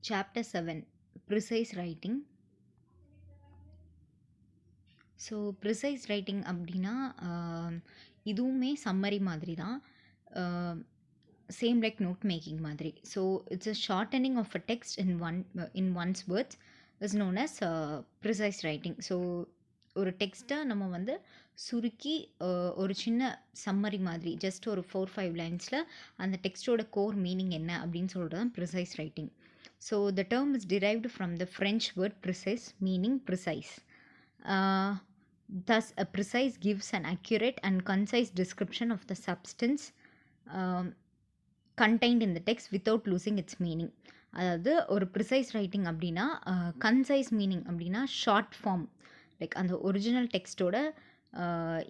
Chapter 7 Precise Writing. So precise writing அப்படின்னா இதுவுமே summary மாதிரி தான். சேம் லைக் நோட் மேக்கிங் மாதிரி. So it's a shortening of a text in one's words is known as precise writing. So ஒரு டெக்ஸ்ட்டை நம்ம வந்து சுருக்கி ஒரு சின்ன சம்மரி மாதிரி ஜஸ்ட் ஒரு 4-5 லைன்ஸில் அந்த டெக்ஸ்ட்டோட கோர் மீனிங் என்ன அப்படின்னு சொல்கிறது தான் precise writing. So the term is derived from the French word precise meaning precise. Thus, a precise gives an accurate and concise description of the substance contained in the text without losing its meaning. அதாவது ஒரு precise writing அப்படின்னா concise meaning அப்படின்னா short form, like அந்த original டெக்ஸ்ட்டோட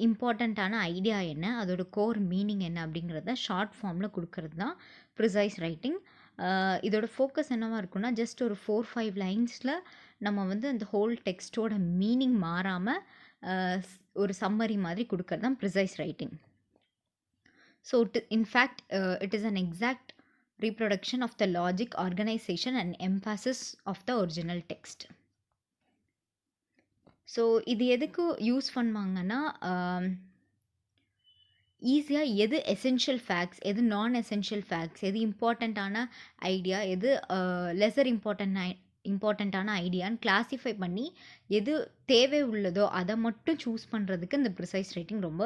இம்பார்ட்டண்ட்டான idea என்ன, அதோட core meaning என்ன அப்படிங்கிறத ஷார்ட் ஃபார்மில் கொடுக்கறது தான் ப்ரிசைஸ் ரைட்டிங். இதோட ஃபோக்கஸ் என்னவாக இருக்குன்னா, ஜஸ்ட் ஒரு 4-5 லைன்ஸில் நம்ம வந்து அந்த ஹோல் டெக்ஸ்ட்டோட மீனிங் மாறாமல் ஒரு சம்மரி மாதிரி கொடுக்கறது தான் precise writing. So in fact it is an exact reproduction of the logic, organization and emphasis of the original text. So இது எதுக்கு யூஸ் பண்ணுவாங்கன்னா, ஈஸியாக எது எசென்ஷியல் ஃபேக்ட்ஸ், எது நான் எசென்ஷியல் ஃபேக்ட்ஸ், எது இம்பார்ட்டண்ட்டான ஐடியா, எது லெஸர் இம்பார்ட்டண்ட்டான ஐடியான்னு கிளாஸிஃபை பண்ணி எது தேவை உள்ளதோ அதை மட்டும் சூஸ் பண்ணுறதுக்கு இந்த ப்ரிசைஸ் ரைட்டிங் ரொம்ப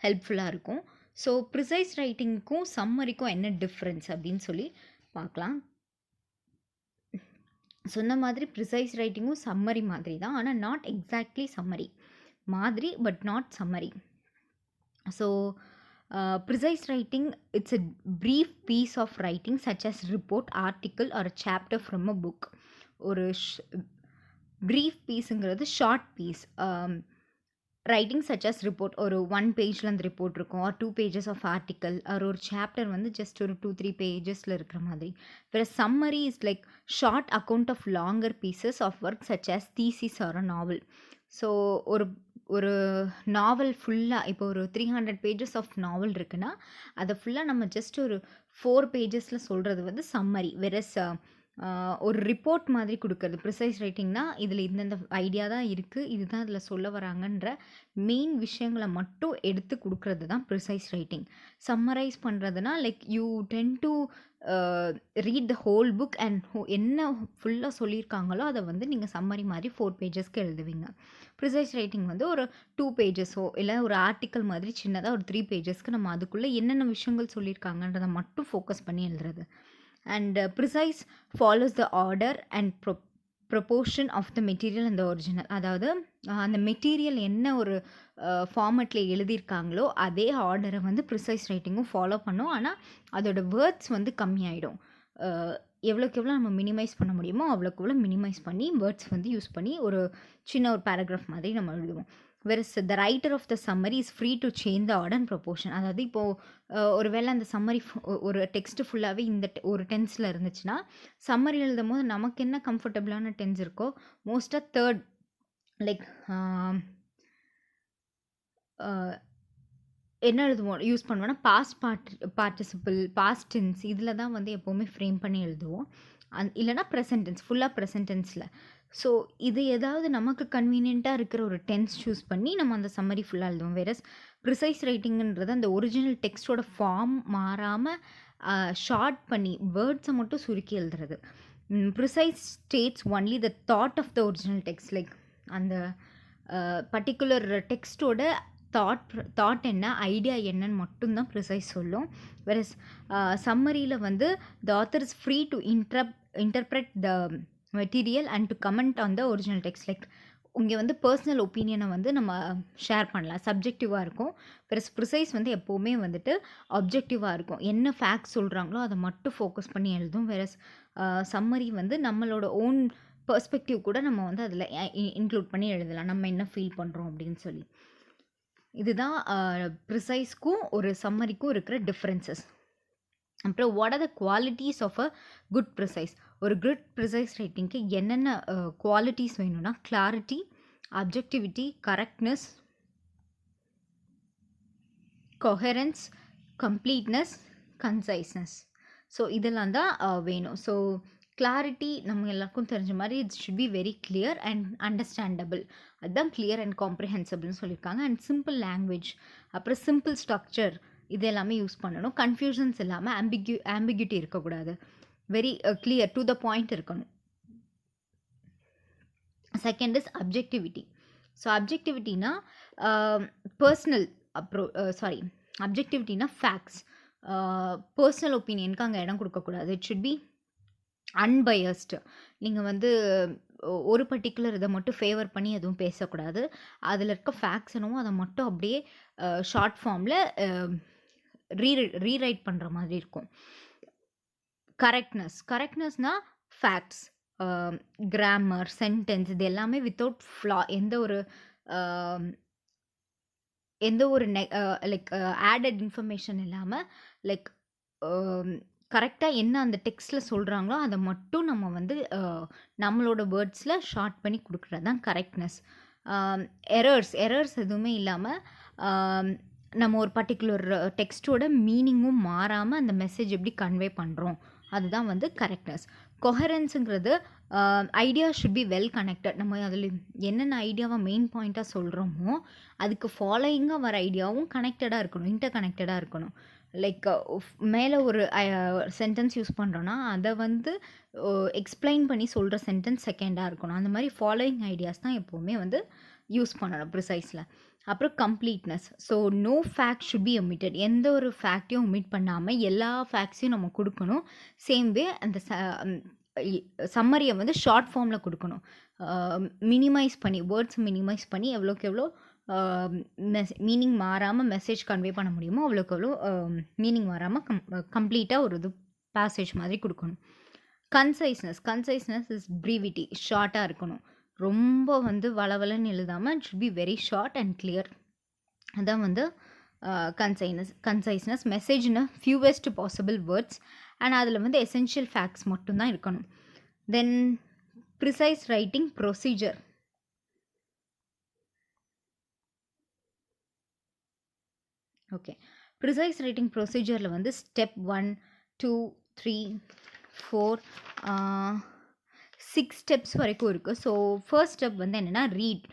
ஹெல்ப்ஃபுல்லாக இருக்கும். ஸோ ப்ரிசைஸ் ரைட்டிங்க்கும் சம்மரிக்கும் என்ன டிஃப்ரென்ஸ் அப்படின்னு சொல்லி பார்க்கலாம். சொன்ன மாதிரி ப்ரிசைஸ் ரைட்டிங்கும் சம்மரி மாதிரி தான், ஆனால் நாட் எக்ஸாக்ட்லி சம்மரி மாதிரி, but not summary. So precise writing, it's a brief piece of writing such as report, article or a chapter from a book. ஒரு brief pieceங்கிறது short piece. Writing such as report, ஒரு 1 பேஜில் அந்த report இருக்கும், or 2 pages of article, ஒரு chapter வந்து just ஒரு 2-3 pagesல இருக்கிற மாதிரி. வேறு summary is like short account of longer pieces of work such as thesis or a novel. So ஒரு நாவல் ஃபுல்லாக, இப்போ ஒரு 300 pages ஆஃப் நாவல் இருக்குன்னா அதை ஃபுல்லாக நம்ம ஜஸ்ட் ஒரு 4 pagesல சொல்கிறது வந்து சம்மரி. வெரஸ் ஒரு ரிப்போர்ட் மாதிரி கொடுக்கறது ப்ரிசைஸ் ரைட்டிங்னா, இதில் இந்தந்த ஐடியா தான் இருக்குது, இதுதான் இதில் சொல்ல வராங்கன்ற மெயின் விஷயங்களை மட்டும் எடுத்து கொடுக்கறது தான் ப்ரிசைஸ் ரைட்டிங். சம்மரைஸ் பண்ணுறதுனா like you ten to read the whole book and என்ன ஃபுல்லாக சொல்லியிருக்காங்களோ அதை வந்து நீங்கள் சம்மரி மாதிரி 4 pagesக்கு எழுதுவீங்க. ப்ரிசைஸ் ரைட்டிங் வந்து ஒரு 2 pagesஓ இல்லை ஒரு ஆர்டிக்கல் மாதிரி சின்னதாக ஒரு 3 pagesக்கு நம்ம அதுக்குள்ளே என்னென்ன விஷயங்கள் சொல்லியிருக்காங்கன்றதை மட்டும் ஃபோக்கஸ் பண்ணி எழுதுறது. And precise follows the order and proportion of the material and the original. அதாவது அந்த மெட்டீரியல் என்ன ஒரு ஃபார்மேட்டில் எழுதியிருக்காங்களோ அதே ஆர்டரை வந்து ப்ரிசைஸ் ரைட்டிங்கும் ஃபாலோ பண்ணும். ஆனால் அதோட வேர்ட்ஸ் வந்து கம்மியாயிடும். எவ்வளோக்கு எவ்வளோ நம்ம மினிமைஸ் பண்ண முடியுமோ அவ்வளோக்கு எவ்வளோ மினிமைஸ் பண்ணி வேர்ட்ஸ் வந்து யூஸ் பண்ணி ஒரு சின்ன ஒரு பேராகிராஃப் மாதிரி நம்ம எழுதுவோம். Versus the writer of the summary is free to change the order and proportion. அதாவது இப்போது ஒரு வேளை அந்த சம்மரி ஒரு டெக்ஸ்ட்டு ஃபுல்லாகவே இந்த ஒரு டென்ஸில் இருந்துச்சுன்னா, சம்மரி எழுதும் போது நமக்கு என்ன கம்ஃபர்டபுளான டென்ஸ் இருக்கோ, மோஸ்ட்டாக தேர்ட் லைக் என்ன எழுதுவோம் யூஸ் பண்ணுவோன்னா, பாஸ்ட் பார்ட்டிசிபிள், பாஸ்ட் டென்ஸ் இதில் தான் வந்து எப்போவுமே ஃப்ரேம் பண்ணி எழுதுவோம். இல்லைனா ப்ரெசன்ட் டென்ஸ், ஃபுல்லாக ப்ரெசன்ட் டென்ஸில். ஸோ இது ஏதாவது நமக்கு கன்வீனியண்ட்டாக இருக்கிற ஒரு டென்ஸ் சூஸ் பண்ணி நம்ம அந்த சம்மரி ஃபுல்லாக எழுதுவோம். வேறஸ் ப்ரிசைஸ் ரைட்டிங்கிறது அந்த ஒரிஜினல் டெக்ஸ்ட்டோட ஃபார்ம் மாறாமல் ஷார்ட் பண்ணி வேர்ட்ஸை மட்டும் சுருக்கி எழுதுறது. Precise states only the thought of the original text, like அந்த பர்டிகுலர் டெக்ஸ்ட்டோட தாட் என்ன, ஐடியா என்னன்னு மட்டும்தான் ப்ரிசைஸ் சொல்லும். வேறஸ் சம்மரியில் வந்து the author is free to interpret the material and to comment on the original text. Like இங்கே வந்து பர்சனல் ஒப்பீனியனை வந்து நம்ம ஷேர் பண்ணலாம், சப்ஜெக்டிவாக இருக்கும். ப்ளஸ் ப்ரிசைஸ் வந்து எப்போவுமே வந்துட்டு அப்ஜெக்டிவாக இருக்கும், என்ன ஃபேக்ட்ஸ் சொல்கிறாங்களோ அதை மட்டும் ஃபோக்கஸ் பண்ணி எழுதும். வேறஸ் சம்மரி வந்து நம்மளோட ஓன் பெர்ஸ்பெக்டிவ் கூட நம்ம வந்து அதில் இன்க்ளூட் பண்ணி எழுதலாம், நம்ம என்ன ஃபீல் பண்ணுறோம் அப்படின்னு சொல்லி. இதுதான் ப்ரிசைஸ்க்கும் ஒரு சம்மரிக்கும் இருக்கிற டிஃப்ரென்சஸ். அப்புறம் what are the qualities of a good precis. ஒரு குட் ப்ரிசைஸ் ரைட்டிங்க்கு என்னென்ன குவாலிட்டிஸ் வேணும்னா, clarity, objectivity, correctness, coherence, completeness, conciseness. So இதெல்லாம் தான் வேணும். ஸோ கிளாரிட்டி நம்ம எல்லாருக்கும் தெரிஞ்ச மாதிரி it should be very clear and understandable. அதுதான் கிளியர் அண்ட் காம்ப்ரிஹென்சிபிள்னு சொல்லியிருக்காங்க. அண்ட் சிம்பிள் லாங்குவேஜ், அப்புறம் சிம்பிள் ஸ்ட்ரக்சர், இது எல்லாமே யூஸ் பண்ணணும். கன்ஃபியூஷன்ஸ் இல்லாமல் ஆம்பிகியூட்டி இருக்கக்கூடாது. Very clear to the point இருக்கணும். Second is objectivity. ஸோ அப்ஜெக்டிவிட்டினா பர்சனல் அப்ஜெக்டிவிட்டினா ஃபேக்ட்ஸ். பர்சனல் ஒப்பீனியனுக்கு அங்கே இடம் கொடுக்கக்கூடாது. It should be unbiased. நீங்கள் வந்து ஒரு பர்டிகுலர் இதை மட்டும் ஃபேவர் பண்ணி எதுவும் பேசக்கூடாது. அதில் இருக்க ஃபேக்ட்ஸ் என்னவோ அதை மட்டும் அப்படியே ஷார்ட் ஃபார்மில் ரீரைட் பண்ணுற மாதிரி இருக்கும். கரெக்ட்னஸ்னால் ஃபேக்ட்ஸ், கிராமர், சென்டென்ஸ், இது எல்லாமே வித்தவுட் ஃப்ளா, எந்த ஒரு லைக் ஆடட் இன்ஃபர்மேஷன் இல்லாமல், லைக் கரெக்டாக என்ன அந்த டெக்ஸ்ட்டில் சொல்கிறாங்களோ அதை மட்டும் நம்ம வந்து நம்மளோட வேர்ட்ஸில் ஷார்ட் பண்ணி கொடுக்குறது தான் கரெக்ட்னஸ். எரர்ஸ் எதுவுமே இல்லாமல் நம்ம ஒரு பர்டிகுலர் டெக்ஸ்ட்டோட மீனிங்கும் மாறாமல் அந்த மெசேஜ் எப்படி கன்வே பண்ணுறோம், அதுதான் வந்து கரெக்ட்னஸ். கொஹரன்ஸுங்கிறது idea should be well connected. நம்ம அதில் என்னென்ன ஐடியாவை மெயின் பாயிண்ட்டாக சொல்கிறோமோ அதுக்கு ஃபாலோயிங்காக வர ஐடியாவும் கனெக்டடாக இருக்கணும், இன்டர் கனெக்டடாக இருக்கணும். லைக் மேலே ஒரு சென்டென்ஸ் யூஸ் பண்ணுறோன்னா அதை வந்து எக்ஸ்பிளைன் பண்ணி சொல்கிற சென்டென்ஸ் செகண்டாக இருக்கணும். அந்த மாதிரி ஃபாலோயிங் ஐடியாஸ் தான் எப்போவுமே வந்து யூஸ் பண்ணணும் ப்ரிசைஸில். அப்புறம் completeness. So no fact should be omitted. எந்த ஒரு ஃபேக்டையும் ஒமிட் பண்ணாமல் எல்லா ஃபேக்ட்ஸையும் நம்ம கொடுக்கணும். சேம் வே அந்த சம்மரியை வந்து ஷார்ட் ஃபார்மில் கொடுக்கணும். மினிமைஸ் பண்ணி, வேர்ட்ஸ் மினிமைஸ் பண்ணி எவ்வளோக்கு எவ்வளோ மீனிங் மாறாமல் மெசேஜ் கன்வே பண்ண முடியுமோ அவ்வளோக்கு எவ்வளோ மீனிங் மாறாமல் கம்ப்ளீட்டாக ஒரு இது பேசேஜ் மாதிரி கொடுக்கணும். Conciseness is brevity. ஷார்ட்டாக இருக்கணும். ரொம்ப வந்து வளவலன்னு எழுதாமல் it should be very short and clear. அதான் வந்து conciseness. Message in fewest possible words and அதில் வந்து எசென்ஷியல் ஃபேக்ட்ஸ் மட்டும்தான் இருக்கணும். Then precis writing procedure. Okay, precis writing ப்ரொசீஜரில் வந்து ஸ்டெப் 1, 2, 3, 4, 6 ஸ்டெப்ஸ் வரைக்கும் இருக்குது. ஸோ ஃபர்ஸ்ட் ஸ்டெப் வந்து என்னென்னா ரீட்.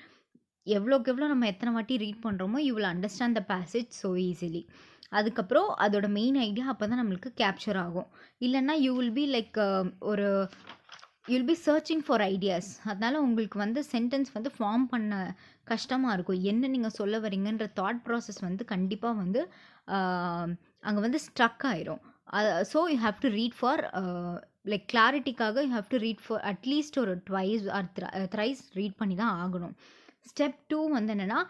எவ்வளோக்கு எவ்வளோ நம்ம எத்தனை வாட்டி ரீட் பண்ணுறோமோ you will understand the passage so easily. அதுக்கப்புறம் அதோட மெயின் ஐடியா அப்போ தான் நம்மளுக்கு கேப்சர் ஆகும். இல்லைன்னா you will be like you'll be searching for ideas. அதனால் உங்களுக்கு வந்து சென்டென்ஸ் வந்து ஃபார்ம் பண்ண கஷ்டமாக இருக்கும். என்ன நீங்கள் சொல்ல வரீங்கன்ற தாட் ப்ராசஸ் வந்து கண்டிப்பாக வந்து அங்கே வந்து ஸ்ட்ரக் ஆயிரும். So you have to read for like கிளாரிட்டிக்காக you have to read for at least ஒரு ட்வைஸ் ஆர் த்ரைஸ் ரீட் பண்ணி தான் ஆகணும். ஸ்டெப் 2 வந்து என்னென்னா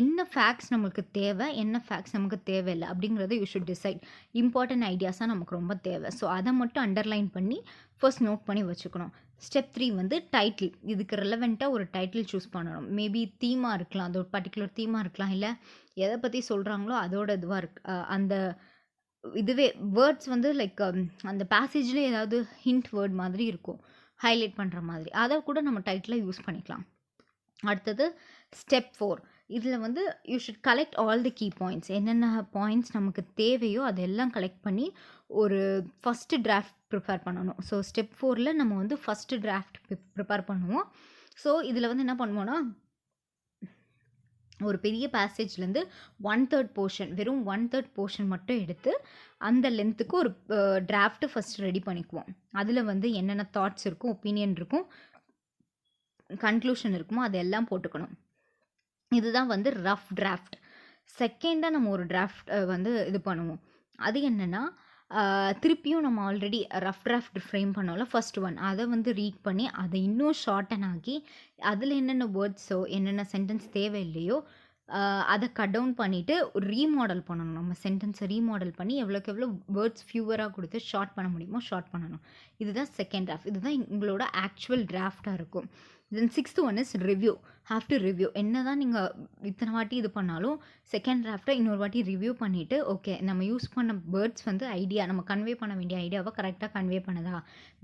என்ன ஃபேக்ட்ஸ் நம்மளுக்கு தேவை, என்ன ஃபேக்ட்ஸ் நமக்கு தேவையில்லை அப்படிங்கிறத யூ ஷுட் டிசைட். இம்பார்ட்டன்ட் ஐடியாஸாக நமக்கு ரொம்ப தேவை. ஸோ அதை மட்டும் அண்டர்லைன் பண்ணி ஃபர்ஸ்ட் நோட் பண்ணி வச்சுக்கணும். ஸ்டெப் 3 வந்து டைட்டில். இதுக்கு ரெலவெண்ட்டாக ஒரு டைட்டில் சூஸ் பண்ணணும். மேபி தீமாக இருக்கலாம், அது ஒரு பர்டிகுலர் தீமாக இருக்கலாம், இல்லை எதை பற்றி சொல்கிறாங்களோ அதோட இதுவாக அந்த இதுவே வேர்ட்ஸ் வந்து லைக் அந்த பேசேஜில் ஏதாவது ஹிண்ட் வேர்ட் மாதிரி இருக்கும், ஹைலைட் பண்ணுற மாதிரி, அதை கூட நம்ம டைட்டில் யூஸ் பண்ணிக்கலாம். அடுத்தது ஸ்டெப் 4. இதில் வந்து you should collect all the key points. என்னென்ன பாயிண்ட்ஸ் நமக்கு தேவையோ அதெல்லாம் கலெக்ட் பண்ணி ஒரு ஃபஸ்ட்டு டிராஃப்ட் ப்ரிப்பேர் பண்ணணும். ஸோ ஸ்டெப் 4ல் நம்ம வந்து ஃபஸ்ட்டு டிராஃப்ட் ப்ரிப்பேர் பண்ணுவோம். ஸோ இதில் வந்து என்ன பண்ணுவோன்னா ஒரு பெரிய பேசேஜ்லேருந்து 1/3 போர்ஷன், வெறும் 1/3 போர்ஷன் மட்டும் எடுத்து அந்த லென்த்துக்கு ஒரு டிராஃப்ட்டு ஃபஸ்ட் ரெடி பண்ணிக்குவோம். அதில் வந்து என்னென்ன தாட்ஸ் இருக்கும், ஒப்பீனியன் இருக்கும், கன்க்ளூஷன் இருக்குமோ அதெல்லாம் போட்டுக்கணும். இதுதான் வந்து ரஃப் டிராஃப்ட். செகண்டாக நம்ம ஒரு டிராஃப்ட் வந்து இது பண்ணுவோம். அது என்னென்னா திருப்பியும் நம்ம ஆல்ரெடி ரஃப் டிராஃப்ட் ஃப்ரேம் பண்ணோம்ல ஃபர்ஸ்ட் ஒன், அதை வந்து ரீட் பண்ணி அதை இன்னும் ஷார்ட்டன் ஆக்கி அதில் என்னென்ன வேர்ட்ஸோ என்னென்ன சென்டென்ஸ் தேவையில்லையோ அதை கட் டவுன் பண்ணிவிட்டு ரீமாடல் பண்ணணும். நம்ம சென்டென்ஸை ரீமாடல் பண்ணி எவ்வளோக்கு எவ்வளோ வேர்ட்ஸ் ஃபியூவராக கொடுத்து ஷார்ட் பண்ண முடியுமோ ஷார்ட் பண்ணணும். இதுதான் செகண்ட் டிராஃப்ட். இதுதான் உங்களோட ஆக்சுவல் டிராஃப்டாக இருக்கும். தென் 6th one is review. Have to review. என்ன தான் நீங்கள் இத்தனை வாட்டி இது பண்ணாலும் செகண்ட் டிராஃப்டை இன்னொரு வாட்டி ரிவ்யூ பண்ணிவிட்டு ஓகே நம்ம யூஸ் பண்ண வேர்ட்ஸ் வந்து ஐடியா நம்ம கன்வே பண்ண வேண்டிய ஐடியாவை கரெக்டாக கன்வே பண்ணதா,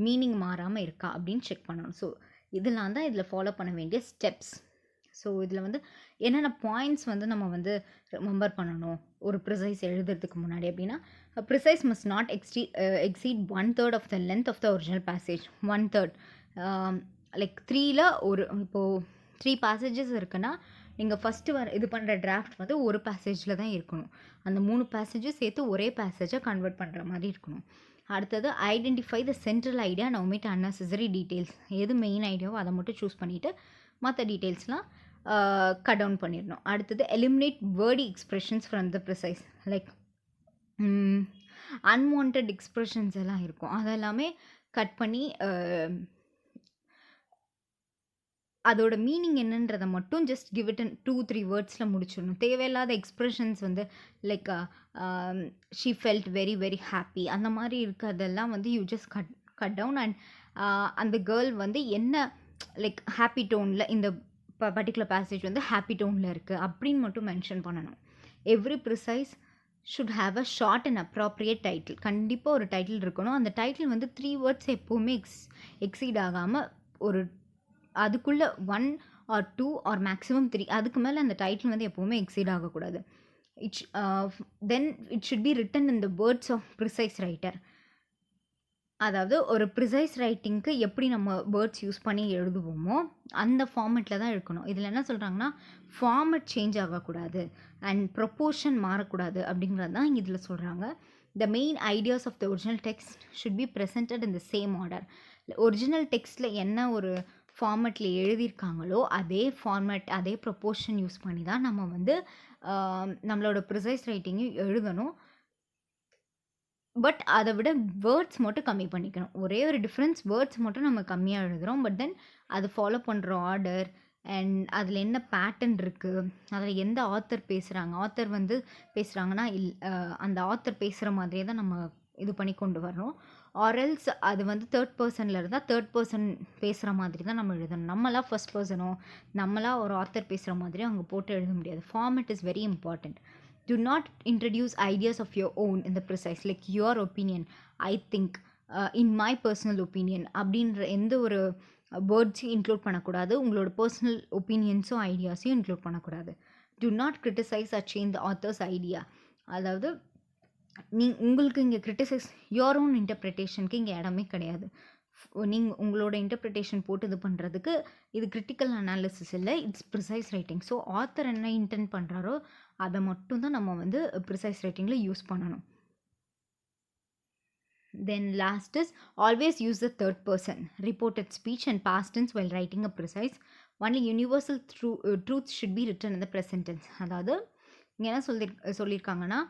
மீனிங் மாறாமல் இருக்கா அப்படின்னு செக் பண்ணணும். ஸோ இதெல்லாம் தான் இதில் ஃபாலோ பண்ண வேண்டிய ஸ்டெப்ஸ். ஸோ இதில் வந்து என்னென்ன பாயிண்ட்ஸ் வந்து நம்ம வந்து ரிமெம்பர் பண்ணணும் ஒரு ப்ரிசைஸ் எழுதுறதுக்கு முன்னாடி அப்படின்னா, precis must not exceed 1/3 of the length of the original passage. 1/3 like 3ல ஒரு இப்போது 3 பேசேஜஸ் இருக்குன்னா, நீங்கள் ஃபஸ்ட்டு இது பண்ணுற டிராஃப்ட் வந்து ஒரு பேசேஜில் தான் இருக்கணும். அந்த 3 பேசேஜஸ் சேர்த்து ஒரே பேசேஜை கன்வெர்ட் பண்ணுற மாதிரி இருக்கணும். அடுத்தது identify the central idea and omit unnecessary details. எது மெயின் ஐடியாவோ அதை மட்டும் சூஸ் பண்ணிவிட்டு மற்ற டீட்டெயில்ஸ்லாம் கட் டவுன் பண்ணிடணும். அடுத்தது eliminate wordy expressions from the precis. Like unwanted expressions எல்லாம் இருக்கும், அதெல்லாமே கட் பண்ணி அதோட மீனிங் என்னன்றதை மட்டும் ஜஸ்ட் கிவ் இட் இன் 2-3 வேர்ட்ஸில் முடிச்சிடணும். தேவையில்லாத எக்ஸ்ப்ரெஷன்ஸ் வந்து like she felt very very happy அந்த மாதிரி இருக்கிறதெல்லாம் வந்து you just cut down. And அந்த கேர்ள் வந்து என்ன லைக் ஹாப்பி டோனில் இந்த பர்டிகுலர் பேசேஜ் வந்து ஹாப்பி டோனில் இருக்குது அப்படின்னு மட்டும் மென்ஷன் பண்ணணும். Every precise should have a short and appropriate title. கண்டிப்பாக ஒரு டைட்டில் இருக்கணும். அந்த டைட்டில் வந்து 3 வேர்ட்ஸ் எப்போவுமே எக்ஸீட் ஆகாமல் ஒரு அதுக்குள்ளே 1 or 2 or மேக்ஸிமம் 3 அதுக்கு மேலே அந்த டைட்டில் வந்து எப்போவுமே எக்ஸீட் ஆகக்கூடாது. Then it should be written in the words of precise writer. அதாவது ஒரு ப்ரிசைஸ் ரைட்டிங்க்கு எப்படி நம்ம வேர்ட்ஸ் யூஸ் பண்ணி எழுதுவோமோ அந்த ஃபார்மெட்டில் தான் இருக்கணும். இதில் என்ன சொல்கிறாங்கன்னா, ஃபார்மெட் சேஞ்ச் ஆகக்கூடாது அண்ட் ப்ரொப்போர்ஷன் மாறக்கூடாது அப்படிங்கிறது தான் இதில் சொல்கிறாங்க. The main ideas of the original text should be presented in the same order. Original டெக்ஸ்ட்டில் என்ன ஒரு ஃபார்மெட்டில் எழுதியிருக்காங்களோ அதே ஃபார்மெட் அதே ப்ரொப்போர்ஷன் யூஸ் பண்ணி தான் நம்ம வந்து நம்மளோட ப்ரிசைஸ் ரைட்டிங்கும் எழுதணும். பட் அதை விட வேர்ட்ஸ் மட்டும் கம்மி பண்ணிக்கணும். ஒரே ஒரு டிஃப்ரென்ஸ், வேர்ட்ஸ் மட்டும் நம்ம கம்மியாக எழுதுகிறோம். பட் தென் அது ஃபாலோ பண்ணுற ஆர்டர் அண்ட் அதில் என்ன பேட்டர்ன் இருக்குது, அதில் எந்த ஆத்தர் பேசுகிறாங்க, ஆத்தர் வந்து பேசுகிறாங்கன்னா அந்த ஆத்தர் பேசுகிற மாதிரியே தான் நம்ம இது பண்ணி கொண்டு வரணும். ஆர்எல்ஸ் அது வந்து தேர்ட் பர்சனில் இருந்தால் தேர்ட் பர்சன் பேசுகிற மாதிரி தான் நம்ம எழுதணும். நம்மளாம் ஃபர்ஸ்ட் பர்சனோ நம்மளாம் ஒரு ஆத்தர் பேசுகிற மாதிரியோ அங்கே போட்டு எழுத முடியாது. Format is very important. Do not introduce ideas of your own in the precise, like your opinion, I think, in my personal opinion அப்படின்ற எந்த ஒரு வேர்ட்ஸையும் இன்க்ளூட் பண்ணக்கூடாது. உங்களோட பர்சனல் ஒப்பீனியன்ஸும் ஐடியாஸையும் இன்க்ளூட் பண்ணக்கூடாது. Do not criticize or change the author's idea. அதாவது உங்களுக்கு இங்கே criticise your own இன்டர்பிரிட்டேஷனுக்கு இங்கே இடமே கிடையாது. நீங்கள் உங்களோட இன்டர்பிரிட்டேஷன் போட்டு இது பண்ணுறதுக்கு இது கிரிட்டிக்கல் அனாலிசிஸ் இல்லை, it's precise writing. So author என்ன இன்டென்ட் பண்ணுறாரோ அதை மட்டும் தான் நம்ம வந்து ப்ரிசைஸ் ரைட்டிங்கில் யூஸ் பண்ணணும். Then last is always use the third person, reported speech and past tense while writing a precise. only universal truth should be written in the present tense. அதாவது இங்கே என்ன சொல்லியிருக்காங்கன்னா,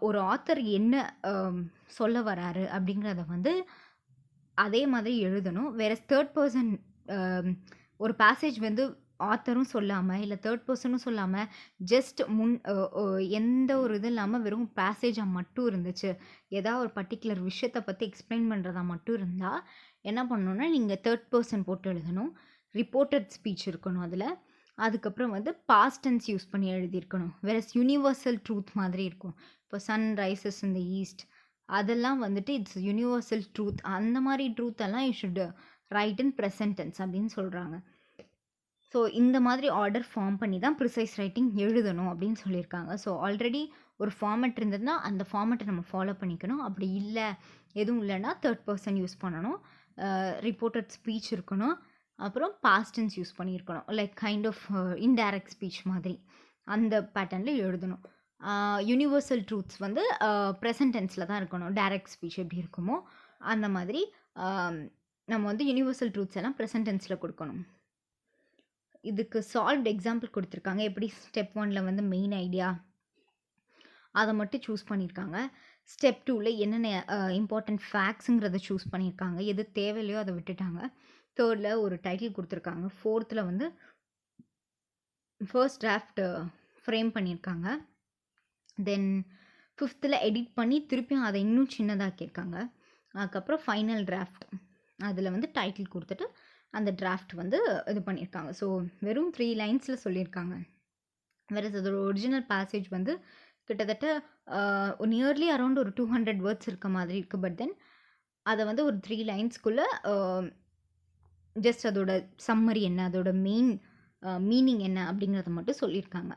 ஒரு ஆத்தர் என்ன சொல்ல வராரு அப்படிங்கிறத வந்து அதே மாதிரி எழுதணும். வேற தேர்ட் பர்சன் ஒரு பேசேஜ் வந்து ஆத்தரும் சொல்லாமல் இல்லை தேர்ட் பர்சனும் சொல்லாமல் ஜஸ்ட் எந்த ஒரு இது இல்லாமல் வெறும் பேசேஜாக மட்டும் இருந்துச்சு, ஏதாவது ஒரு பர்டிகுலர் விஷயத்தை பற்றி எக்ஸ்பிளைன் பண்ணுறதா மட்டும் இருந்தால் என்ன பண்ணணுன்னா, நீங்கள் தேர்ட் பர்சன் போட்டு எழுதணும். ரிப்போர்ட்டட் ஸ்பீச் இருக்கணும் அதில். அதுக்கப்புறம் வந்து பாஸ்ட் டென்ஸ் யூஸ் பண்ணி எழுதியிருக்கணும். வேற யூனிவர்சல் ட்ரூத் மாதிரி இருக்கும். இப்போ sun rises in the east அதெல்லாம் வந்துட்டு இட்ஸ் யூனிவர்சல் ட்ரூத். அந்த மாதிரி ட்ரூத்தெல்லாம் you should write in present tense அப்படின்னு சொல்கிறாங்க. ஸோ இந்த மாதிரி ஆர்டர் ஃபார்ம் பண்ணி தான் ப்ரிசைஸ் ரைட்டிங் எழுதணும் அப்படின்னு சொல்லியிருக்காங்க. ஸோ ஆல்ரெடி ஒரு ஃபார்மெட் இருந்ததுன்னா அந்த ஃபார்மெட்டை நம்ம ஃபாலோ பண்ணிக்கணும். அப்படி இல்லை எதுவும் இல்லைன்னா தேர்ட் பர்சன் யூஸ் பண்ணணும், ரிப்போர்ட்டட் ஸ்பீச் இருக்கணும், அப்புறம் பாஸ்ட் டென்ஸ் யூஸ் பண்ணியிருக்கணும். Like kind of indirect speech மாதிரி அந்த பேட்டர்னில் எழுதணும். யூனிவர்சல் ட்ரூத்ஸ் வந்து ப்ரெசன்ட் டென்ஸில் தான் இருக்கணும். டைரக்ட் ஸ்பீச் எப்படி இருக்குமோ அந்த மாதிரி நம்ம வந்து யூனிவர்சல் ட்ரூத்ஸ் எல்லாம் ப்ரெசன்ட் டென்ஸில் கொடுக்கணும். இதுக்கு சால்வ்ட் எக்ஸாம்பிள் கொடுத்துருக்காங்க. எப்படி ஸ்டெப் 1ல் வந்து மெயின் ஐடியா அதை மட்டும் சூஸ் பண்ணியிருக்காங்க. ஸ்டெப் 2ல் என்னென்ன இம்பார்ட்டன்ட் ஃபேக்ட்ஸுங்கிறத சூஸ் பண்ணியிருக்காங்க. எது தேவையில்லையோ அதை விட்டுட்டாங்க. 3ர்டில் ஒரு டைட்டில் கொடுத்துருக்காங்க. 4த்தில் வந்து ஃபர்ஸ்ட் டிராஃப்ட் ஃப்ரேம் பண்ணியிருக்காங்க. தென் 5த்தில் எடிட் பண்ணி திருப்பியும் அதை இன்னும் சின்னதாக்கியிருக்காங்க. அதுக்கப்புறம் ஃபைனல் டிராஃப்ட் அதில் வந்து டைட்டில் கொடுத்துட்டு அந்த டிராஃப்ட் வந்து இது பண்ணியிருக்காங்க. ஸோ வெறும் 3 லைன்ஸில் சொல்லியிருக்காங்க. வேறு அதோட ஒரிஜினல் பேசேஜ் வந்து கிட்டத்தட்ட நியர்லி அரௌண்ட் ஒரு 200 வேர்ட்ஸ் இருக்க மாதிரி இருக்குது. பட் தென் அதை வந்து ஒரு 3 லைன்ஸ்குள்ளே ஜஸ்ட் அதோட சம்மரி என்ன, அதோட மெயின் மீனிங் என்ன அப்படிங்கிறத மட்டும் சொல்லியிருக்காங்க.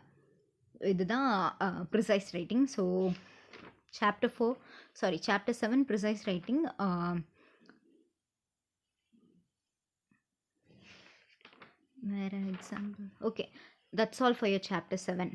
இதுதான் precis writing. So chapter 7 precis writing. வேறு example? Okay, that's all for your chapter 7.